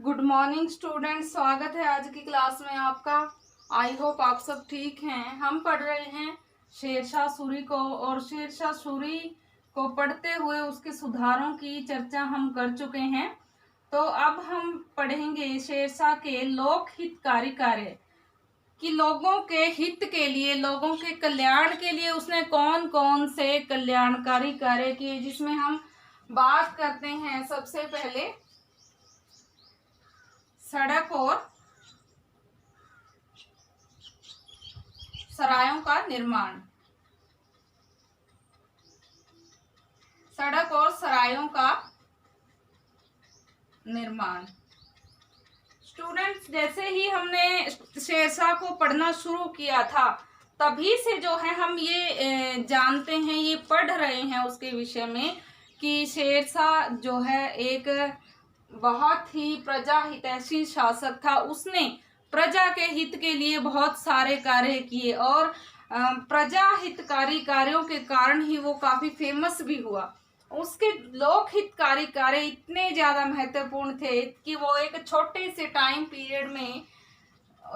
Good morning student, स्वागत है आज की क्लास में आपका। आई होप आप सब ठीक हैं। हम पढ़ रहे हैं शेरशाह सूरी को, और शेरशाह सूरी को पढ़ते हुए उसके सुधारों की चर्चा हम कर चुके हैं। तो अब हम पढ़ेंगे शेरशाह के लोक हितकारी कार्य कि लोगों के हित के लिए, लोगों के कल्याण के लिए उसने कौन कौन से कल्याणकारी कार्य किए, जिसमें हम बात करते हैं सबसे पहले सड़क और सरायों का निर्माण। सड़क और सरायों का निर्माण। स्टूडेंट्स, जैसे ही हमने शेरशाह को पढ़ना शुरू किया था तभी से जो है हम ये जानते हैं, ये पढ़ रहे हैं उसके विषय में कि शेरशाह जो है एक बहुत ही प्रजा हितैषी शासक था। उसने प्रजा के हित के लिए बहुत सारे कार्य किए और प्रजा हितकारी कार्यों के कारण ही वो काफी फेमस भी हुआ। उसके लोक हितकारी कार्य इतने ज्यादा महत्वपूर्ण थे कि वो एक छोटे से टाइम पीरियड में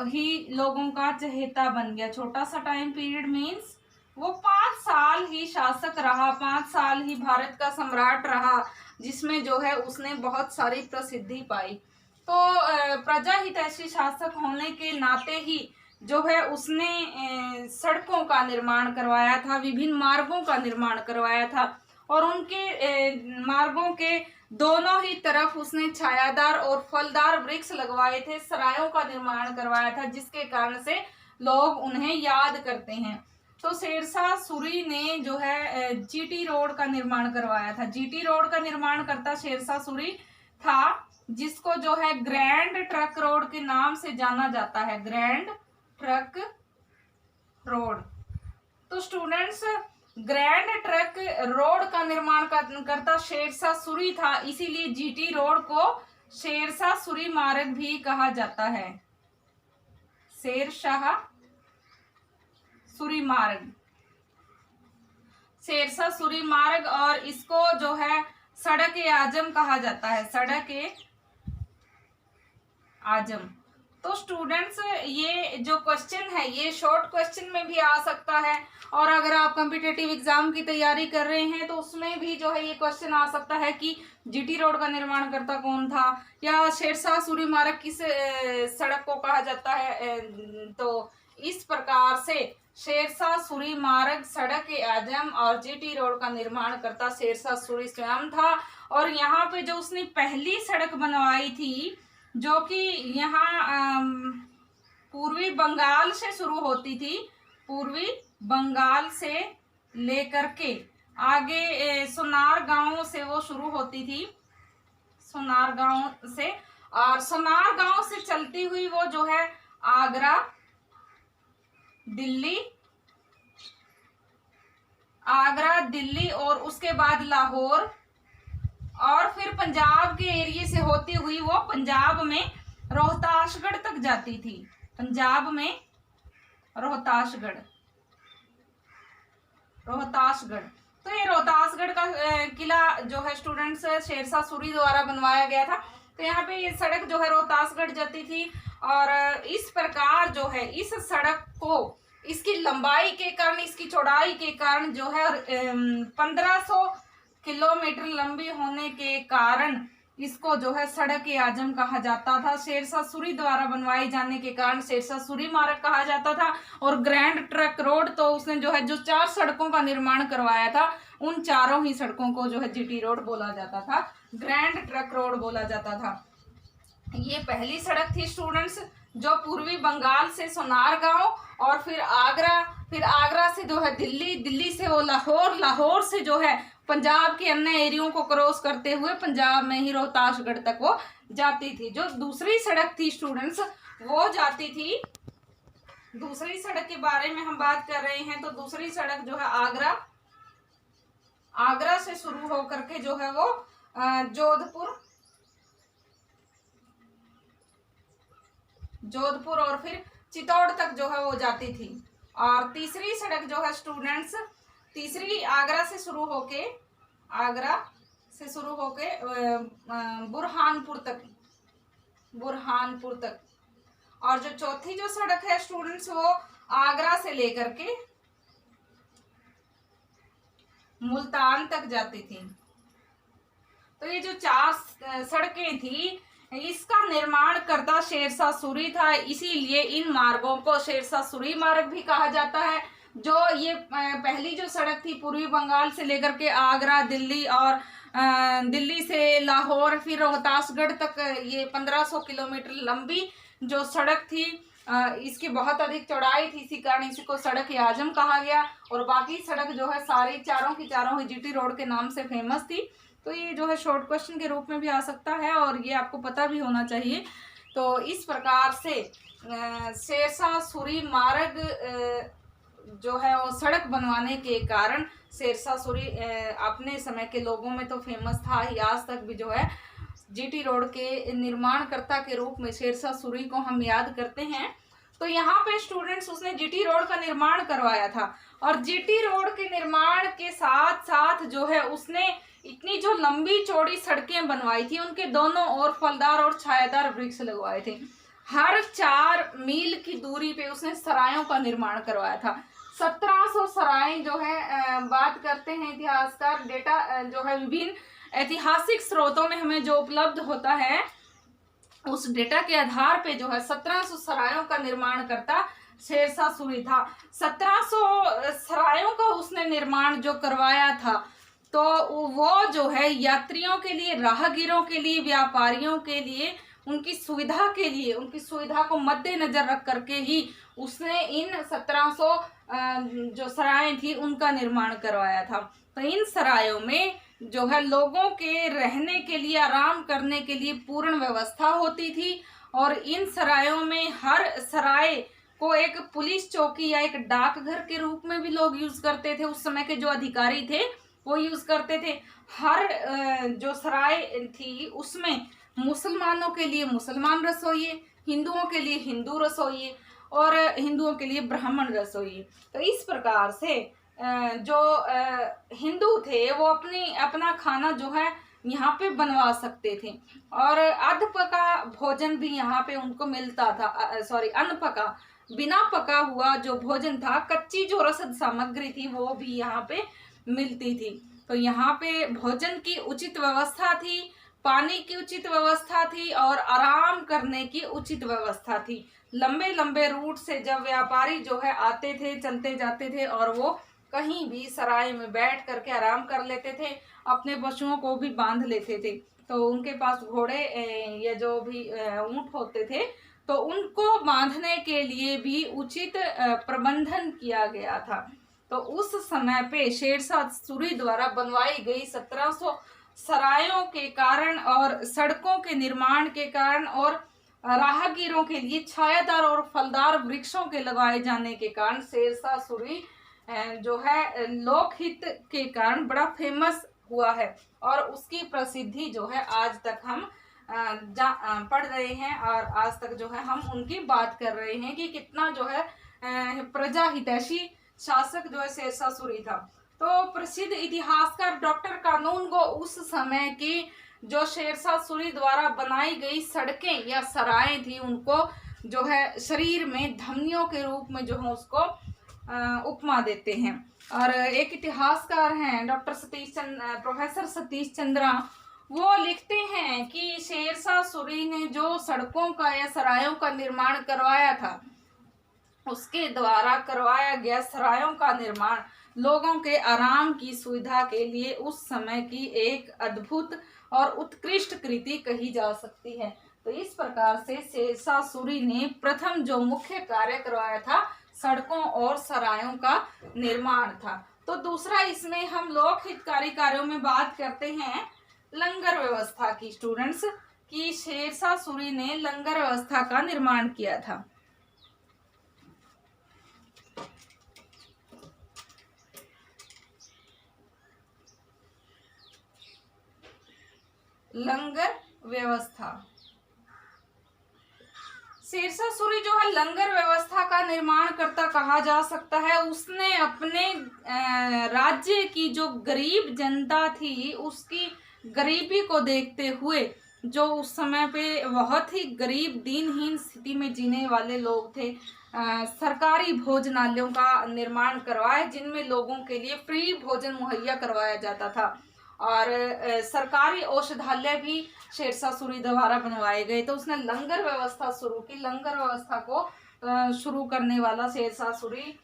ही लोगों का चहेता बन गया। छोटा सा टाइम पीरियड मीन्स वो 5 साल ही शासक रहा, 5 साल ही भारत का सम्राट रहा, जिसमें जो है उसने बहुत सारी प्रसिद्धि पाई। तो प्रजा हितैषी शासक होने के नाते ही जो है उसने सड़कों का निर्माण करवाया था, विभिन्न मार्गों का निर्माण करवाया था, और उनके मार्गों के दोनों ही तरफ उसने छायादार और फलदार वृक्ष लगवाए थे, सरायों का निर्माण करवाया था, जिसके कारण से लोग उन्हें याद करते हैं। तो शेरशाह सूरी ने जो है जीटी रोड का निर्माण करवाया था। जीटी रोड का निर्माण करता शेरशाह सूरी था, जिसको जो है ग्रैंड ट्रक रोड के नाम से जाना जाता है। Grand truck road. तो स्टूडेंट्स, ग्रैंड ट्रक रोड का निर्माण करता शेरशाह सूरी था, इसीलिए जीटी रोड को शेरशाह सूरी मार्ग भी कहा जाता है। शेरशाह सूरी मार्ग, शेरशाह सूरी मार्ग, और इसको जो है सड़क ए आजम कहा जाता है। सड़क ए आजम। तो स्टूडेंट्स, ये जो क्वेश्चन है ये शॉर्ट क्वेश्चन में भी आ सकता है, और अगर आप कॉम्पिटिटिव एग्जाम की तैयारी कर रहे हैं तो उसमें भी जो है ये क्वेश्चन आ सकता है कि जीटी रोड का निर्माण करता कौन था, या शेरशाह सूरी मार्ग किस सड़क को कहा जाता है। तो इस प्रकार से शेरशाह सूरी मार्ग, सड़क ए आजम और जीटी रोड का निर्माण करता शेरशाह सूरी स्वयं था। और यहाँ पे जो उसने पहली सड़क बनवाई थी, जो कि यहाँ पूर्वी बंगाल से शुरू होती थी, पूर्वी बंगाल से लेकर के आगे सोनार गांव से वो शुरू होती थी, सोनार गांव से, और सोनार गांव से चलती हुई वो जो है आगरा, दिल्ली, आगरा, दिल्ली, और उसके बाद लाहौर, और फिर पंजाब के एरिया से होती हुई वो पंजाब में रोहतासगढ़ तक जाती थी। पंजाब में रोहतासगढ़, रोहतासगढ़। तो ये रोहतासगढ़ का किला जो है स्टूडेंट्स शेरशाह सूरी द्वारा बनवाया गया था। तो यहाँ पे ये सड़क जो है रोहतासगढ़ जाती थी, और इस प्रकार जो है इस सड़क को, इसकी लंबाई के कारण, इसकी चौड़ाई के कारण जो है 1500 किलोमीटर लंबी होने के कारण इसको जो है सड़क ए आजम कहा जाता था। शेरशाह सूरी द्वारा बनवाए जाने के कारण शेरशाह सूरी मार्ग कहा जाता था। और ग्रैंड ट्रक रोड, तो उसने जो है जो 4 सड़कों का निर्माण करवाया था, उन चारों ही सड़कों को जो है जीटी रोड बोला जाता था, ग्रैंड ट्रक रोड बोला जाता था। ये पहली सड़क थी स्टूडेंट्स, जो पूर्वी बंगाल से सोनार गांव, और फिर आगरा से जो है दिल्ली, दिल्ली से वो लाहौर, लाहौर से जो है पंजाब के अन्य एरियो को क्रॉस करते हुए पंजाब में ही रोहतासगढ़ तक वो जाती थी। जो दूसरी सड़क थी स्टूडेंट्स, वो जाती थी, दूसरी सड़क के बारे में हम बात कर रहे हैं। तो दूसरी सड़क जो है आगरा, आगरा से शुरू होकर के जो है वो जोधपुर और फिर चित्तौड़ तक जो है वो जाती थी। और तीसरी सड़क जो है स्टूडेंट्स, तीसरी आगरा से शुरू होके बुरहानपुर तक, बुरहानपुर तक। और जो चौथी जो सड़क है स्टूडेंट्स, वो आगरा से लेकर के मुल्तान तक जाती थी। तो ये जो 4 सड़कें थी, इसका निर्माण करता शेरशाह सूरी था, इसीलिए इन मार्गों को शेरशाह सूरी मार्ग भी कहा जाता है। जो ये पहली जो सड़क थी पूर्वी बंगाल से लेकर के आगरा, दिल्ली और दिल्ली से लाहौर फिर रोहतासगढ़ तक, ये 1500 किलोमीटर लंबी जो सड़क थी, इसकी बहुत अधिक चौड़ाई थी, इसी कारण इसी को सड़क आजम कहा गया। और बाकी सड़क जो है सारी चारों की चारों ही जीटी रोड के नाम से फेमस थी। तो ये जो है शॉर्ट क्वेश्चन के रूप में भी आ सकता है और ये आपको पता भी होना चाहिए। तो इस प्रकार से शेरशाह सूरी मार्ग जो है वो सड़क बनवाने के कारण शेरशाह सूरी अपने समय के लोगों में तो फेमस था ही, आज तक भी जो है जीटी रोड के निर्माणकर्ता के रूप में शेरशाह सूरी को हम याद करते हैं। तो यहाँ पे स्टूडेंट्स उसने जीटी रोड का निर्माण करवाया था और जीटी रोड के निर्माण के साथ साथ जो है उसने इतनी जो लंबी चौड़ी सड़कें बनवाई थी, उनके दोनों ओर फलदार और छायादार वृक्ष लगवाए थे। हर 4 मील की दूरी पे उसने सरायों का निर्माण करवाया था। 1700 सराय जो है, बात करते हैं इतिहासकार, डेटा जो है विभिन्न ऐतिहासिक स्रोतों में हमें जो उपलब्ध होता है उस डेटा के आधार पे जो है 1700 सरायों का निर्माण करता शेरशाह सूरी था। 1700 सरायों का उसने निर्माण जो करवाया था, तो वो जो है यात्रियों के लिए, राहगीरों के लिए, व्यापारियों के लिए, उनकी सुविधा के लिए, उनकी सुविधा को मद्देनजर रख करके ही उसने इन 1700 जो सराय थी उनका निर्माण करवाया था। तो इन सरायों में जो है लोगों के रहने के लिए, आराम करने के लिए पूर्ण व्यवस्था होती थी। और इन सरायों में हर सराय को एक पुलिस चौकी या एक डाकघर के रूप में भी लोग यूज करते थे। उस समय के जो अधिकारी थे वो यूज करते थे। हर जो सराय थी उसमें मुसलमानों के लिए मुसलमान रसोइये, हिंदुओं के लिए हिंदू रसोइये और हिंदुओं के लिए ब्राह्मण रसोइये। तो इस प्रकार से जो हिंदू थे वो अपना खाना जो है यहाँ पे बनवा सकते थे और अध पका भोजन भी यहाँ पे उनको मिलता था। अन्न पका, बिना पका हुआ जो भोजन था, कच्ची जो रसद सामग्री थी वो भी यहाँ पे मिलती थी। तो यहाँ पे भोजन की उचित व्यवस्था थी, पानी की उचित व्यवस्था थी और आराम करने की उचित व्यवस्था थी। लंबे लंबे रूट से जब व्यापारी जो है आते थे, चलते जाते थे और वो कहीं भी सराय में बैठ करके आराम कर लेते थे, अपने पशुओं को भी बांध लेते थे। तो उनके पास घोड़े या जो भी ऊंट होते थे तो उनको बांधने के लिए भी उचित प्रबंधन किया गया था। तो उस समय पे शेरशाह सूरी द्वारा बनवाई गई 1700 सरायों के कारण और सड़कों के निर्माण के कारण और राहगीरों के लिए छायादार और फलदार वृक्षों के लगाए जाने के कारण शेरशाह सूरी जो है लोकहित के कारण बड़ा फेमस हुआ है और उसकी प्रसिद्धि जो है आज तक हम पढ़ रहे हैं और आज तक जो है हम उनकी बात कर रहे हैं कि कितना जो है प्रजा हितैषी शासक जो है शेरशाह सूरी था। तो प्रसिद्ध इतिहासकार डॉक्टर कानून गो उस समय की जो शेरशाह सूरी द्वारा बनाई गई सड़कें या सराय थी उनको जो है शरीर में धमनियों के रूप में जो है उसको उपमा देते हैं। और एक इतिहासकार हैं प्रोफेसर सतीश चंद्रा, वो लिखते हैं कि शेरशाह सूरी ने जो सड़कों का या सरायों का निर्माण करवाया था, उसके द्वारा करवाया गया सरायों का निर्माण लोगों के आराम की सुविधा के लिए उस समय की एक अद्भुत और उत्कृष्ट कृति कही जा सकती है। तो इस प्रकार से शेरशाह सूरी ने प्रथम जो मुख्य कार्य करवाया था सड़कों और सरायों का निर्माण था। तो दूसरा इसमें हम लोक हितकारी कार्यों में बात करते हैं लंगर व्यवस्था की स्टूडेंट्स, कि शेरशाह सूरी ने लंगर व्यवस्था का निर्माण किया था। लंगर व्यवस्था, शेरशाह सूरी जो है लंगर व्यवस्था का निर्माण करता कहा जा सकता है। उसने अपने राज्य की जो गरीब जनता थी उसकी गरीबी को देखते हुए जो उस समय पे बहुत ही गरीब दीनहीन स्थिति में जीने वाले लोग थे, सरकारी भोजनालयों का निर्माण करवाए जिनमें लोगों के लिए फ्री भोजन मुहैया करवाया जाता था। और सरकारी औषधालय भी शेरशाह सूरी द्वारा बनवाए गए। तो उसने लंगर व्यवस्था शुरू की। लंगर व्यवस्था को शुरू करने वाला शेरशाह सूरी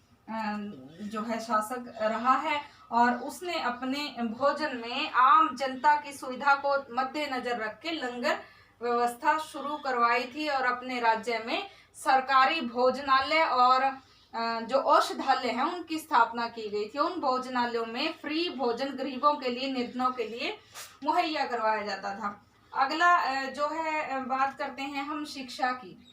जो है शासक रहा है। और उसने अपने भोजन में आम जनता की सुविधा को मद्देनजर रख के लंगर व्यवस्था शुरू करवाई थी और अपने राज्य में सरकारी भोजनालय और जो औषधालय हैं उनकी स्थापना की गई थी। उन भोजनालयों में फ्री भोजन गरीबों के लिए, निर्धनों के लिए मुहैया करवाया जाता था। अगला जो है बात करते हैं हम शिक्षा की।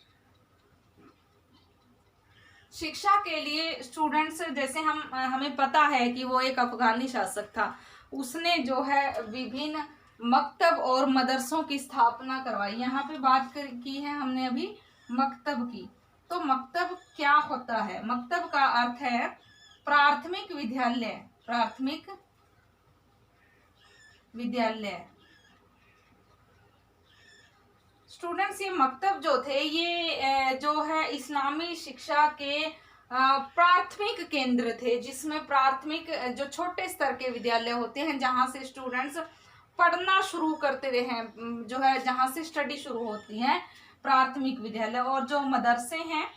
शिक्षा के लिए स्टूडेंट्स, जैसे हमें पता है कि वो एक अफगानी शासक था, उसने जो है विभिन्न मकतब और मदरसों की स्थापना करवाई। यहाँ पे बात की है हमने अभी मकतब की। तो मकतब क्या होता है? मकतब का अर्थ है प्राथमिक विद्यालय। प्राथमिक विद्यालय। स्टूडेंट्स, ये मकतब जो थे ये जो है इस्लामी शिक्षा के प्राथमिक केंद्र थे, जिसमें प्राथमिक जो छोटे स्तर के विद्यालय होते हैं जहां से स्टूडेंट्स पढ़ना शुरू करते हैं, जो है जहां से स्टडी शुरू होती है, प्राथमिक विद्यालय। और जो मदरसे हैं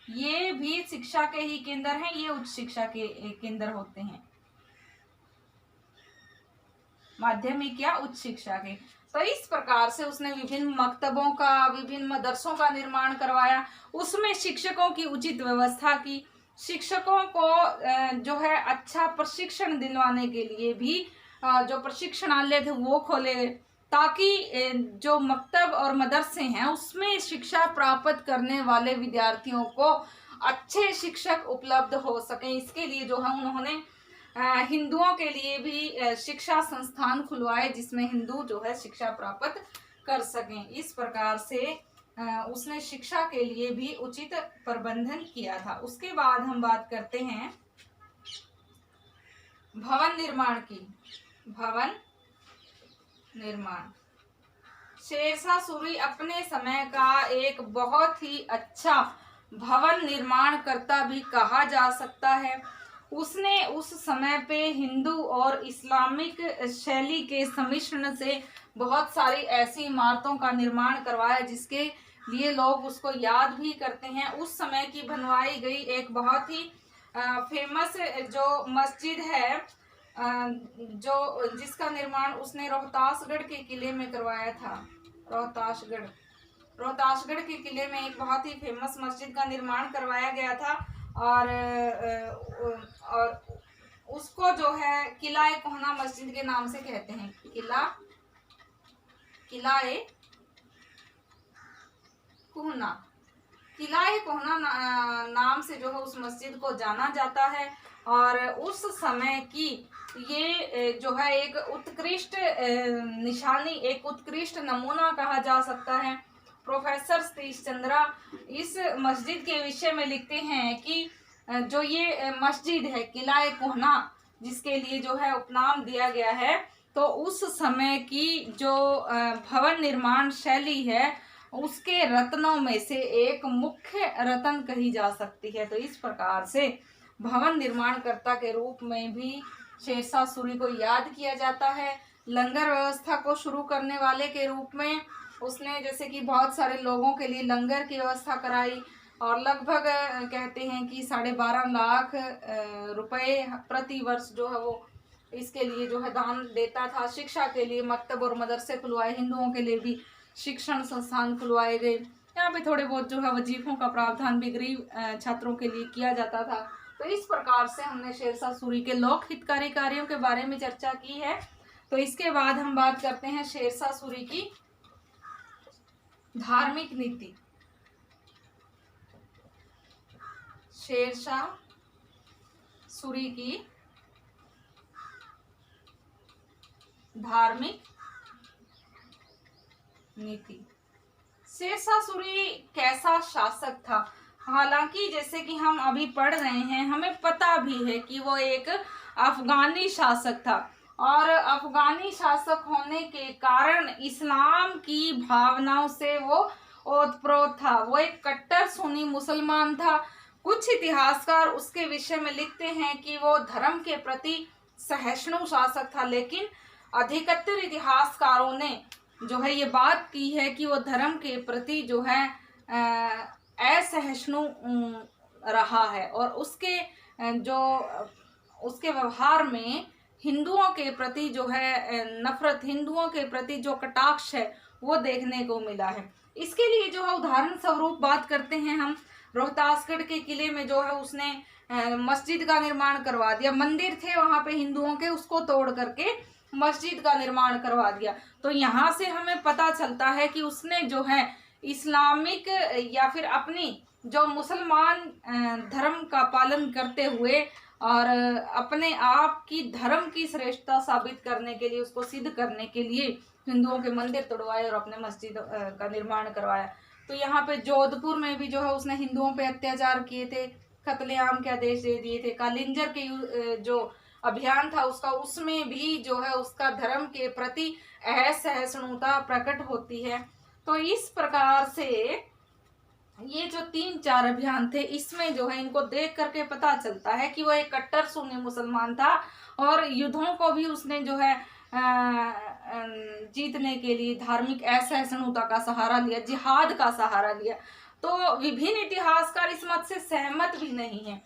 ये भी शिक्षा के ही केंद्र हैं, ये उच्च शिक्षा के केंद्र होते हैं, माध्यमिक या उच्च शिक्षा के। तो इस प्रकार से उसने विभिन्न मकतबों का, विभिन्न मदरसों का निर्माण करवाया। उसमें शिक्षकों की उचित व्यवस्था की। शिक्षकों को जो है अच्छा प्रशिक्षण दिलवाने के लिए भी जो प्रशिक्षणालय थे वो खोले गए, ताकि जो मकतब और मदरसे हैं उसमें शिक्षा प्राप्त करने वाले विद्यार्थियों को अच्छे शिक्षक उपलब्ध हो सकें। इसके लिए जो है उन्होंने हिंदुओं के लिए भी शिक्षा संस्थान खुलवाए जिसमें हिंदू जो है शिक्षा प्राप्त कर सकें। इस प्रकार से उसने शिक्षा के लिए भी उचित प्रबंधन किया था। उसके बाद हम बात करते हैं भवन निर्माण की। भवन निर्माण। शेरशाह सूरी अपने समय का एक बहुत ही अच्छा भवन निर्माणकर्ता भी कहा जा सकता है। उसने उस समय पे हिंदू और इस्लामिक शैली के सम्मिश्रण से बहुत सारी ऐसी इमारतों का निर्माण करवाया जिसके लिए लोग उसको याद भी करते हैं। उस समय की बनवाई गई एक बहुत ही फेमस जो मस्जिद है, जो जिसका निर्माण उसने रोहतासगढ़ के किले में करवाया था। रोहतासगढ़ के किले में एक बहुत ही फेमस मस्जिद का निर्माण करवाया गया था। और उसको जो है किला-ए कोहना मस्जिद के नाम से कहते हैं। किला-ए कोहना नाम से जो है उस मस्जिद को जाना जाता है। और उस समय की ये जो है एक उत्कृष्ट निशानी, एक उत्कृष्ट नमूना कहा जा सकता है। प्रोफेसर सतीश चंद्रा इस मस्जिद के विषय में लिखते हैं कि जो ये मस्जिद है किला-ए कोहना, जिसके लिए जो है उपनाम दिया गया है, तो उस समय की जो भवन निर्माण शैली है उसके रत्नों में से एक मुख्य रत्न कही जा सकती है। तो इस प्रकार से भवन निर्माणकर्ता के रूप में भी शेरशाह सूरी को याद किया जाता है। लंगर व्यवस्था को शुरू करने वाले के रूप में उसने जैसे कि बहुत सारे लोगों के लिए लंगर की व्यवस्था कराई और लगभग कहते हैं कि 12.5 लाख रुपए प्रति वर्ष जो है वो इसके लिए जो है दान देता था। शिक्षा के लिए मकतब और मदरसे खुलवाए, हिंदुओं के लिए भी शिक्षण संस्थान खुलवाए गए। यहाँ पे थोड़े बहुत जो है वजीफों का प्रावधान भी गरीब छात्रों के लिए किया जाता था। तो इस प्रकार से हमने शेरशाह सूरी के लोक हितकारी कार्यों के बारे में चर्चा की है। तो इसके बाद हम बात करते हैं शेरशाह सूरी की धार्मिक नीति। शेरशाह सूरी की धार्मिक नीति। शेरशाह सूरी कैसा शासक था? हालांकि जैसे कि हम अभी पढ़ रहे हैं, हमें पता भी है कि वो एक अफगानी शासक था और अफगानी शासक होने के कारण इस्लाम की भावनाओं से वो ओतप्रोत था। वो एक कट्टर सुन्नी मुसलमान था। कुछ इतिहासकार उसके विषय में लिखते हैं कि वो धर्म के प्रति सहिष्णु शासक था, लेकिन अधिकतर इतिहासकारों ने जो है ये बात की है कि वो धर्म के प्रति जो है असहिष्णु रहा है, और उसके जो उसके व्यवहार में हिंदुओं के प्रति जो है नफरत, हिंदुओं के प्रति जो कटाक्ष है वो देखने को मिला है। इसके लिए जो है उदाहरण स्वरूप बात करते हैं हम, रोहतासगढ़ के किले में जो है उसने मस्जिद का निर्माण करवा दिया। मंदिर थे वहां पे हिंदुओं के, उसको तोड़ करके मस्जिद का निर्माण करवा दिया। तो यहाँ से हमें पता चलता है कि उसने जो है इस्लामिक या फिर अपनी जो मुसलमान धर्म का पालन करते हुए और अपने आप की धर्म की श्रेष्ठता साबित करने के लिए, उसको सिद्ध करने के लिए हिंदुओं के मंदिर तोड़वाए और अपने मस्जिद का निर्माण करवाया। तो यहाँ पे जोधपुर में भी जो है उसने हिंदुओं पे अत्याचार किए थे, कत्लेआम के आदेश दे दिए थे। कालिंजर के जो अभियान था उसका, उसमें भी जो है उसका धर्म के प्रति असहिष्णुता प्रकट होती है। तो इस प्रकार से ये जो 3-4 अभियान थे, इसमें जो है इनको देख करके पता चलता है कि वो एक कट्टर सुन्नी मुसलमान था, और युद्धों को भी उसने जो है जीतने के लिए धार्मिक असहिष्णुता का सहारा लिया, जिहाद का सहारा लिया। तो विभिन्न इतिहासकार इस मत से सहमत भी नहीं है।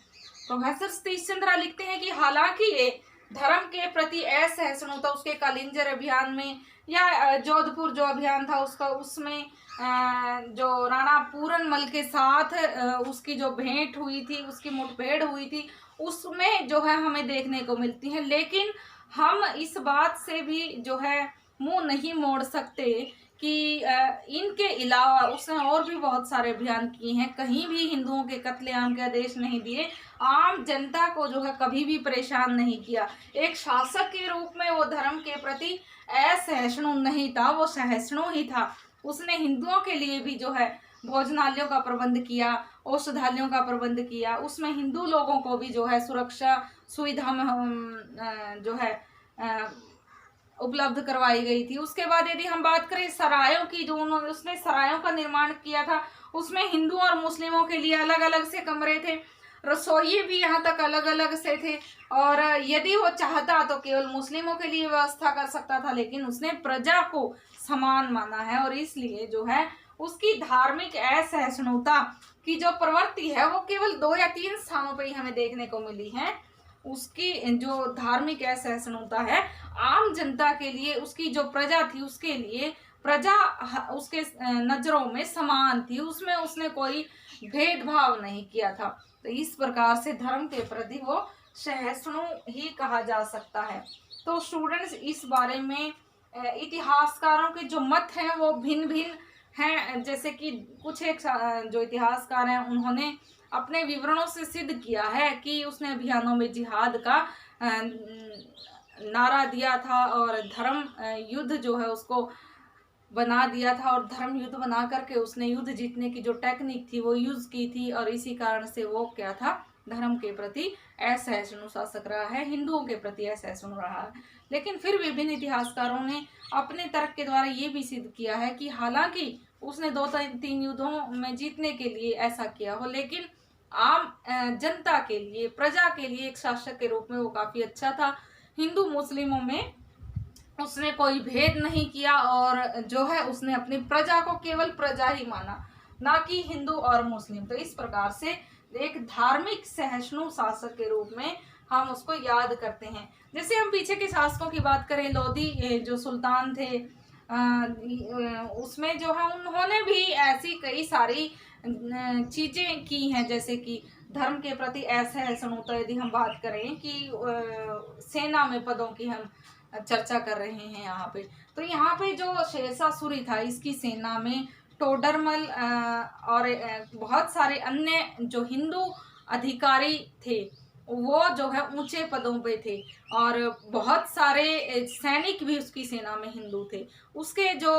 प्रोफेसर सतीश चंद्रा लिखते हैं कि हालांकि ये धर्म के प्रति असहिष्णुता उसके कालिंजर अभियान में या जोधपुर जो अभियान था उसका, उसमें जो राणा पूरनमल के साथ उसकी जो भेंट हुई थी, उसकी मुठभेड़ हुई थी, उसमें जो है हमें देखने को मिलती है। लेकिन हम इस बात से भी जो है मुंह नहीं मोड़ सकते कि इनके अलावा उसने और भी बहुत सारे अभियान किए हैं, कहीं भी हिंदुओं के कत्लेआम के आदेश नहीं दिए, आम जनता को जो है कभी भी परेशान नहीं किया। एक शासक के रूप में वो धर्म के प्रति असहिष्णु नहीं था, वो सहिष्णु ही था। उसने हिंदुओं के लिए भी जो है भोजनालयों का प्रबंध किया, औषधालयों का प्रबंध किया, उसमें हिंदू लोगों को भी जो है सुरक्षा सुविधा में जो है उपलब्ध करवाई गई थी। उसके बाद यदि हम बात करें सरायों की, जो उन्होंने उसने सरायों का निर्माण किया था, उसमें हिंदू और मुस्लिमों के लिए अलग अलग से कमरे थे, रसोई भी यहाँ तक अलग अलग से थे, और यदि वो चाहता तो केवल मुस्लिमों के लिए व्यवस्था कर सकता था, लेकिन उसने प्रजा को समान माना है, और इसलिए जो है उसकी धार्मिक असहिष्णुता की जो प्रवृत्ति है वो केवल 2 या 3 स्थानों पर ही हमें देखने को मिली है। उसकी जो धार्मिक असहिष्णुता है आम जनता के लिए, उसकी जो प्रजा थी उसके लिए, प्रजा उसके नजरों में समान थी, उसमें उसने कोई भेदभाव नहीं किया था। तो इस प्रकार से धर्म के प्रति वो सहिष्णु ही कहा जा सकता है। तो स्टूडेंट्स, इस बारे में इतिहासकारों के जो मत हैं वो भिन्न भिन्न हैं। जैसे कि कुछ एक जो इतिहासकार हैं उन्होंने अपने विवरणों से सिद्ध किया है कि उसने अभियानों में जिहाद का नारा दिया था, और धर्म युद्ध जो है उसको बना दिया था, और धर्म युद्ध बना करके उसने युद्ध जीतने की जो टेक्निक थी वो यूज की थी, और इसी कारण से वो क्या था, धर्म के प्रति असहिष्णु शासक रहा है, हिंदुओं के प्रति असहिष्णु रहा है। लेकिन फिर विभिन्न इतिहासकारों ने अपने तर्क के द्वारा ये भी सिद्ध किया है कि हालांकि उसने 2-3 युद्धों में जीतने के लिए ऐसा किया हो, लेकिन आम जनता के लिए, प्रजा के लिए एक शासक के रूप में वो काफी अच्छा था। हिंदू मुस्लिमों में उसने कोई भेद नहीं किया, और जो है उसने अपनी प्रजा को केवल प्रजा ही माना, ना कि हिंदू और मुस्लिम। तो इस प्रकार से एक धार्मिक सहिष्णु शासक के रूप में हम उसको याद करते हैं। जैसे हम पीछे के शासकों की बात करें, लोधी जो सुल्तान थे, उसमें जो है उन्होंने भी ऐसी कई सारी चीजें की हैं, जैसे कि धर्म के प्रति असहिष्णुता। यदि हम बात करें कि सेना में पदों की हम चर्चा कर रहे हैं यहाँ पे, तो यहाँ पे जो शेरशाह सूरी था, इसकी सेना में टोडरमल और बहुत सारे अन्य जो हिंदू अधिकारी थे वो जो है ऊंचे पदों पे थे, और बहुत सारे सैनिक भी उसकी सेना में हिंदू थे। उसके जो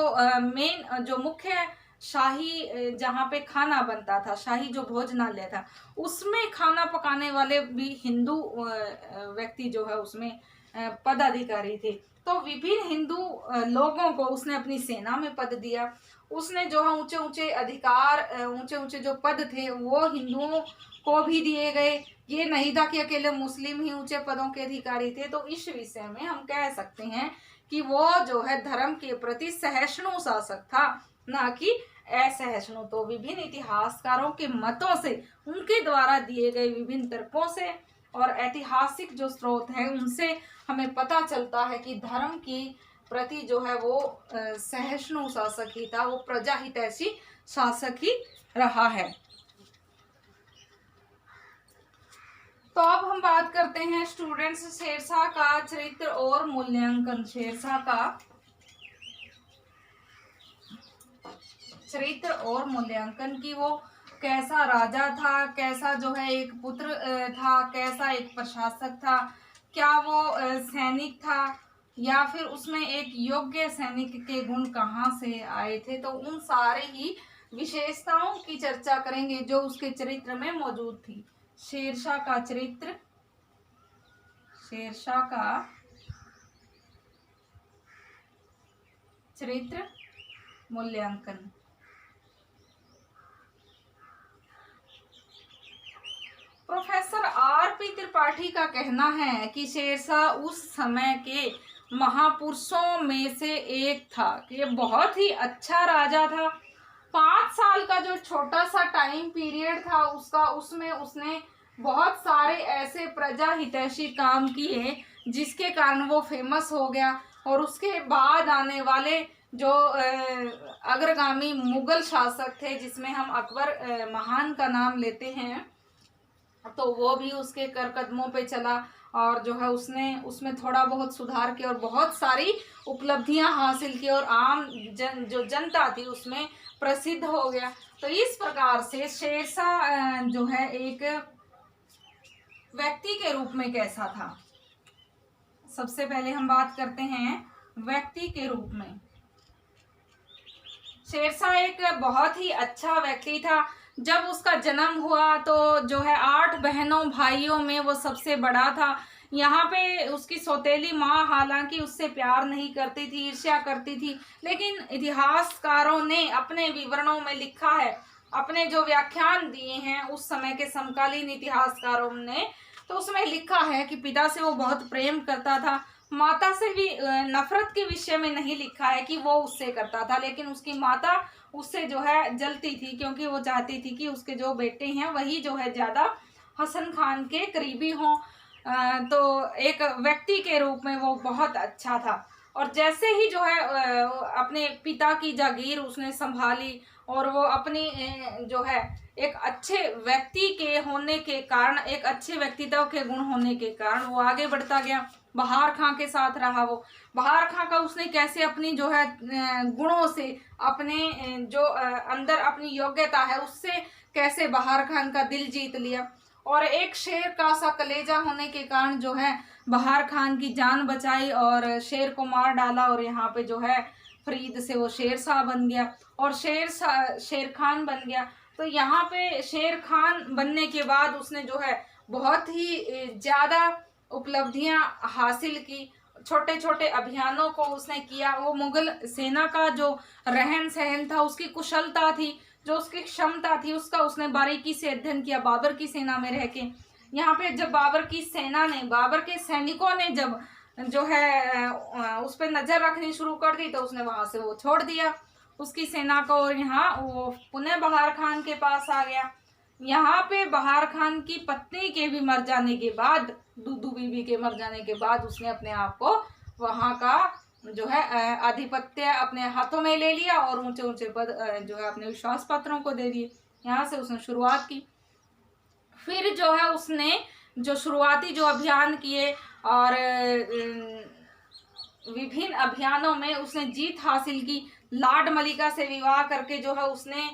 मेन जो मुख्य शाही जहाँ पे खाना बनता था, शाही जो भोजनालय था, उसमें खाना पकाने वाले भी हिंदू व्यक्ति जो है उसमें पदाधिकारी थे। तो विभिन्न हिंदू लोगों को उसने अपनी सेना में पद दिया। उसने जो है ऊंचे ऊंचे अधिकार, ऊंचे ऊंचे जो पद थे वो हिंदुओं को भी दिए गए। ये नहीं था कि अकेले मुस्लिम ही ऊंचे पदों के अधिकारी थे। तो इस विषय में हम कह सकते हैं कि वो जो है धर्म के प्रति सहिष्णु शासक था, ना कि असहिष्णु। तो विभिन्न इतिहासकारों के मतों से, उनके द्वारा दिए गए विभिन्न तर्कों से और ऐतिहासिक जो स्रोत हैं उनसे हमें पता चलता है कि धर्म की प्रति जो है वो सहिष्णु शासक ही था, वो प्रजा हितैषी शासक ही रहा है। तो अब हम बात करते हैं स्टूडेंट्स शेरशाह का चरित्र और मूल्यांकन। शेरशाह का चरित्र और मूल्यांकन की वो कैसा राजा था, कैसा जो है एक पुत्र था, कैसा एक प्रशासक था, क्या वो सैनिक था या फिर उसमें एक योग्य सैनिक के गुण कहाँ से आए थे। तो उन सारे ही विशेषताओं की चर्चा करेंगे जो उसके चरित्र में मौजूद थी। शेरशाह का चरित्र, शेरशाह का चरित्र मूल्यांकन। Professor RP. त्रिपाठी का कहना है कि शेरशाह उस समय के महापुरुषों में से एक था, कि ये बहुत ही अच्छा राजा था। 5 साल का जो छोटा सा टाइम पीरियड था उसका, उसमें उसने बहुत सारे ऐसे प्रजा हितैषी काम किए जिसके कारण वो फेमस हो गया। और उसके बाद आने वाले जो अग्रगामी मुगल शासक थे, जिसमें हम अकबर महान का नाम लेते हैं, तो वो भी उसके कर कदमों पे चला और जो है उसने उसमें थोड़ा बहुत सुधार किया और बहुत सारी उपलब्धियां हासिल की और आम जो जनता थी उसमें प्रसिद्ध हो गया। तो इस प्रकार से शेरशाह जो है एक व्यक्ति के रूप में कैसा था। सबसे पहले हम बात करते हैं व्यक्ति के रूप में। शेरशाह एक बहुत ही अच्छा व्यक्ति था। जब उसका जन्म हुआ तो जो है 8 बहनों भाइयों में वो सबसे बड़ा था। यहाँ पे उसकी सौतेली माँ हालांकि उससे प्यार नहीं करती थी, ईर्ष्या करती थी, लेकिन इतिहासकारों ने अपने विवरणों में लिखा है, अपने जो व्याख्यान दिए हैं उस समय के समकालीन इतिहासकारों ने, तो उसमें लिखा है कि पिता से वो बहुत प्रेम करता था। माता से भी नफरत के विषय में नहीं लिखा है कि वो उससे करता था, लेकिन उसकी माता उससे जो है जलती थी, क्योंकि वो चाहती थी कि उसके जो बेटे हैं वही जो है ज़्यादा हसन खान के करीबी हों। तो एक व्यक्ति के रूप में वो बहुत अच्छा था। और जैसे ही जो है अपने पिता की जागीर उसने संभाली और वो अपनी जो है एक अच्छे व्यक्ति के होने के कारण, एक अच्छे व्यक्तित्व के गुण होने के कारण वो आगे बढ़ता गया। बहार खां के साथ रहा। वो बहार खां का उसने कैसे अपनी जो है गुणों से, अपने जो अंदर अपनी योग्यता है उससे कैसे बहार खान का दिल जीत लिया। और एक शेर का सा कलेजा होने के कारण जो है बहार खान की जान बचाई और शेर को मार डाला और यहाँ पे जो है फरीद से वो शेरशाह बन गया और शेर खान बन गया। तो यहाँ पे शेर खान बनने के बाद उसने जो है बहुत ही ज़्यादा उपलब्धियां हासिल की। छोटे छोटे अभियानों को उसने किया। वो मुगल सेना का जो रहन सहन था, उसकी कुशलता थी, जो उसकी क्षमता थी, उसका उसने बारीकी से अध्ययन किया बाबर की सेना में रह के। यहाँ पे जब बाबर की सेना ने, बाबर के सैनिकों ने जब जो है उस पर नजर रखनी शुरू कर दी तो उसने वहां से वो छोड़ दिया उसकी सेना को और यहाँ वो पुनः बहार खान के पास आ गया। यहाँ पे बहार खान की पत्नी के भी मर जाने के बाद, दूदू बीबी के मर जाने के बाद उसने अपने आप को वहाँ का जो है आधिपत्य अपने हाथों में ले लिया और ऊंचे ऊंचे पद जो है अपने विश्वास पात्रों को दे दिए। यहाँ से उसने शुरुआत की। फिर जो है उसने जो शुरुआती जो अभियान किए और विभिन्न अभियानों में उसने जीत हासिल की। लाड मलिका से विवाह करके जो है उसने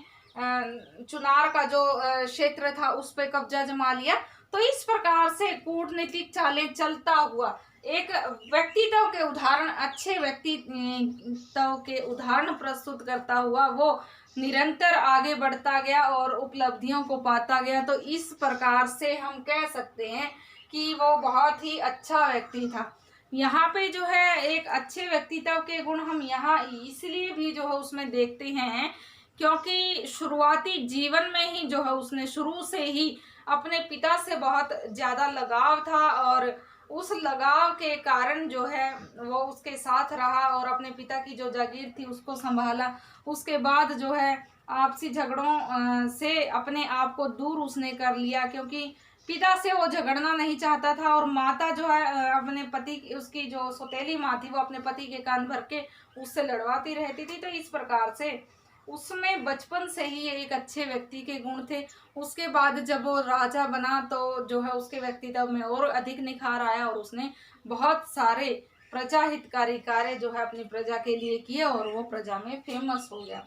चुनार का जो क्षेत्र था उस पर कब्जा जमा लिया। तो इस प्रकार से कूटनीतिक चालें चलता हुआ एक व्यक्तित्व के उदाहरण, अच्छे व्यक्तित्व के उदाहरण प्रस्तुत करता हुआ वो निरंतर आगे बढ़ता गया और उपलब्धियों को पाता गया। तो इस प्रकार से हम कह सकते हैं कि वो बहुत ही अच्छा व्यक्ति था। यहाँ पे जो है एक अच्छे व्यक्तित्व के गुण हम यहाँ इसलिए भी जो है उसमें देखते हैं क्योंकि शुरुआती जीवन में ही जो है उसने शुरू से ही अपने पिता से बहुत ज़्यादा लगाव था, और उस लगाव के कारण जो है वो उसके साथ रहा और अपने पिता की जो जागीर थी उसको संभाला। उसके बाद जो है आपसी झगड़ों से अपने आप को दूर उसने कर लिया, क्योंकि पिता से वो झगड़ना नहीं चाहता था, और माता जो है अपने पति की, उसकी जो सौतेली माँ थी, वो अपने पति के कान भर के उससे लड़वाती रहती थी। तो इस प्रकार से उसमें बचपन से ही एक अच्छे व्यक्ति के गुण थे। उसके बाद जब वो राजा बना तो जो है उसके व्यक्तित्व में और अधिक निखार आया, और उसने बहुत सारे प्रजा हितकारी कार्य जो है अपनी प्रजा के लिए किए, और वो प्रजा में फेमस हो गया।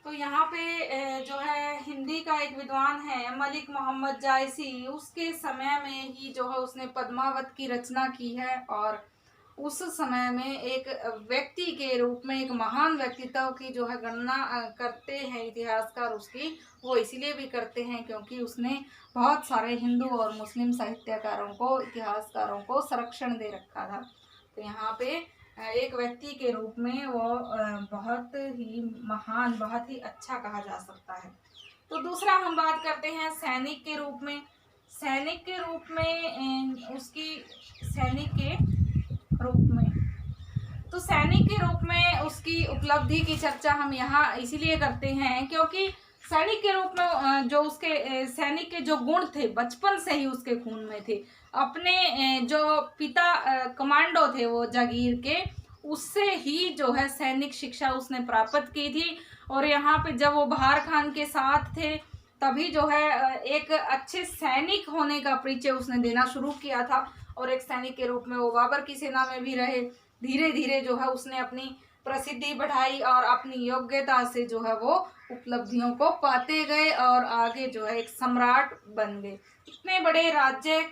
तो यहाँ पे जो है हिंदी का एक विद्वान है मलिक मोहम्मद जायसी, उसके समय में ही जो है उसने पद्मावत की रचना की है, और उस समय में एक व्यक्ति के रूप में एक महान व्यक्तित्व की जो है गणना करते हैं इतिहासकार उसकी, वो इसीलिए भी करते हैं क्योंकि उसने बहुत सारे हिंदू और मुस्लिम साहित्यकारों को, इतिहासकारों को संरक्षण दे रखा था। तो यहाँ पे एक व्यक्ति के रूप में वो बहुत ही महान, बहुत ही अच्छा कहा जा सकता है। तो दूसरा हम बात करते हैं सैनिक के रूप में। सैनिक के रूप में उसकी सैनिक के रूप में तो सैनिक के रूप में उसकी उपलब्धि की चर्चा हम यहाँ इसीलिए करते हैं क्योंकि सैनिक के रूप में जो उसके सैनिक के जो गुण थे बचपन से ही उसके खून में थे। अपने जो पिता कमांडो थे वो जागीर के, उससे ही जो है सैनिक शिक्षा उसने प्राप्त की थी। और यहाँ पे जब वो बहार खान के साथ थे तभी जो है एक अच्छे सैनिक होने का परिचय उसने देना शुरू किया था, और एक सैनिक के रूप में वो बाबर की सेना में भी रहे। धीरे धीरे जो है उसने अपनी प्रसिद्धि बढ़ाई और अपनी योग्यता से जो है वो उपलब्धियों को पाते गए, और आगे जो है एक सम्राट बन गए। इतने बड़े राज्य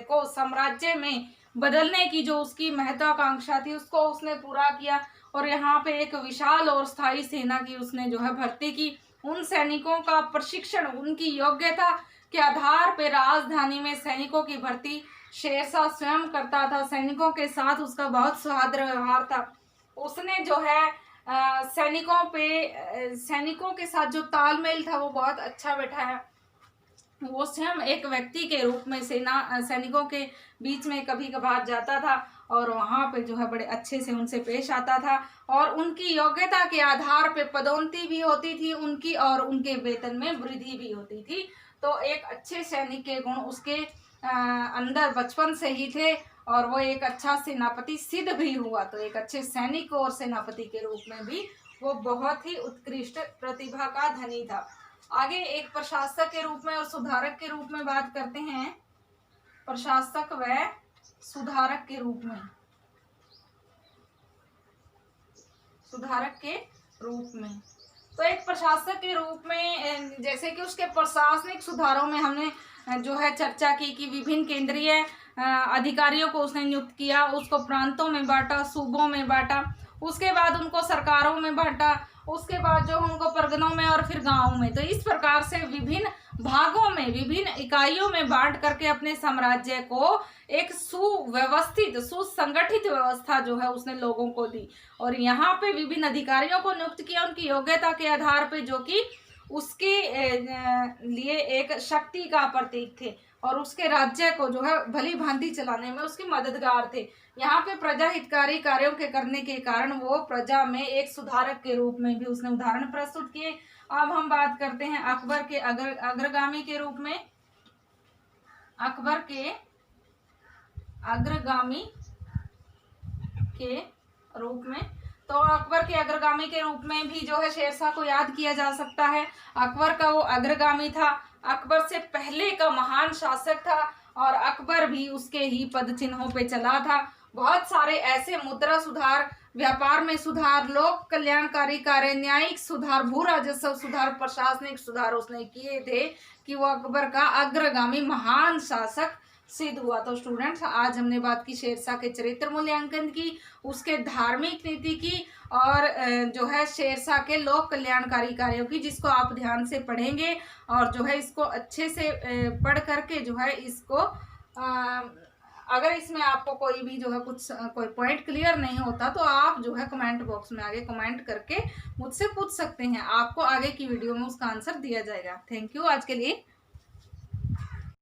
को साम्राज्य में बदलने की जो उसकी महत्वाकांक्षा थी उसको उसने पूरा किया, और यहाँ पे एक विशाल और स्थायी सेना की उसने जो है भर्ती की। उन सैनिकों का प्रशिक्षण उनकी योग्यता के आधार पर राजधानी में सैनिकों की भर्ती शेरशाह स्वयं करता था। सैनिकों के साथ उसका बहुत सौहार्द व्यवहार था। उसने जो है सैनिकों के साथ जो तालमेल था वो बहुत अच्छा बैठाया। वो स्वयं एक व्यक्ति के रूप में सैनिकों के बीच में कभी कभार जाता था, और वहाँ पे जो है बड़े अच्छे से उनसे पेश आता था, और उनकी योग्यता के आधार पे पदोन्नति भी होती थी उनकी, और उनके वेतन में वृद्धि भी होती थी। तो एक अच्छे सैनिक के गुण उसके अंदर बचपन से ही थे, और वो एक अच्छा सेनापति सिद्ध भी हुआ। तो एक अच्छे सैनिक और सेनापति के रूप में भी वो बहुत ही उत्कृष्ट प्रतिभा का धनी था। आगे एक प्रशासक के रूप में और सुधारक के रूप में बात करते हैं। प्रशासक व सुधारक के रूप में, सुधारक के रूप में तो एक प्रशासक के रूप में जैसे कि उसके प्रशासनिक सुधारों में हमने जो है चर्चा की कि विभिन्न केंद्रीय अधिकारियों को उसने नियुक्त किया, उसको प्रांतों में बांटा, सूबों में बांटा, उसके बाद उनको सरकारों में बांटा, उसके बाद जो उनको परगनों में और फिर गांवों में। तो इस प्रकार से विभिन्न भागों में, विभिन्न इकाइयों में बांट करके अपने साम्राज्य को एक सुव्यवस्थित, सुसंगठित व्यवस्था जो है उसने लोगों को दी, और यहाँ पे विभिन्न अधिकारियों को नियुक्त किया उनकी योग्यता के आधार पे, जो कि उसके लिए एक शक्ति का प्रतीक थे, और उसके राज्य को जो है भली भांति चलाने में उसके मददगार थे। यहाँ पे प्रजा हितकारी कार्यों के करने के कारण वो प्रजा में एक सुधारक के रूप में भी उसने उदाहरण प्रस्तुत किए। अब हम बात करते हैं अकबर के अग्रगामी के रूप में। अकबर के अग्रगामी के रूप में तो अकबर के अग्रगामी के रूप में भी जो है शेरशाह को याद किया जा सकता है। अकबर का वो अग्रगामी था, अकबर से पहले का महान शासक था, और अकबर भी उसके ही पद चिन्हों पे चला था। बहुत सारे ऐसे मुद्रा सुधार, व्यापार में सुधार, लोक कल्याणकारी कार्य, न्यायिक सुधार, भू राजस्व सुधार, प्रशासनिक सुधार उसने किए थे कि वो अकबर का अग्रगामी महान शासक सिद्ध हुआ। तो स्टूडेंट्स, आज हमने बात की शेरशाह के चरित्र मूल्यांकन की, उसके धार्मिक नीति की, और जो है शेरशाह के लोक कल्याणकारी कार्यों की, जिसको आप ध्यान से पढ़ेंगे और जो है इसको अच्छे से पढ़ करके जो है इसको अगर इसमें आपको कोई भी जो है कुछ कोई पॉइंट क्लियर नहीं होता तो आप जो है कमेंट बॉक्स में आगे कमेंट करके मुझसे पूछ सकते हैं, आपको आगे की वीडियो में उसका आंसर दिया जाएगा। थैंक यू आज के लिए।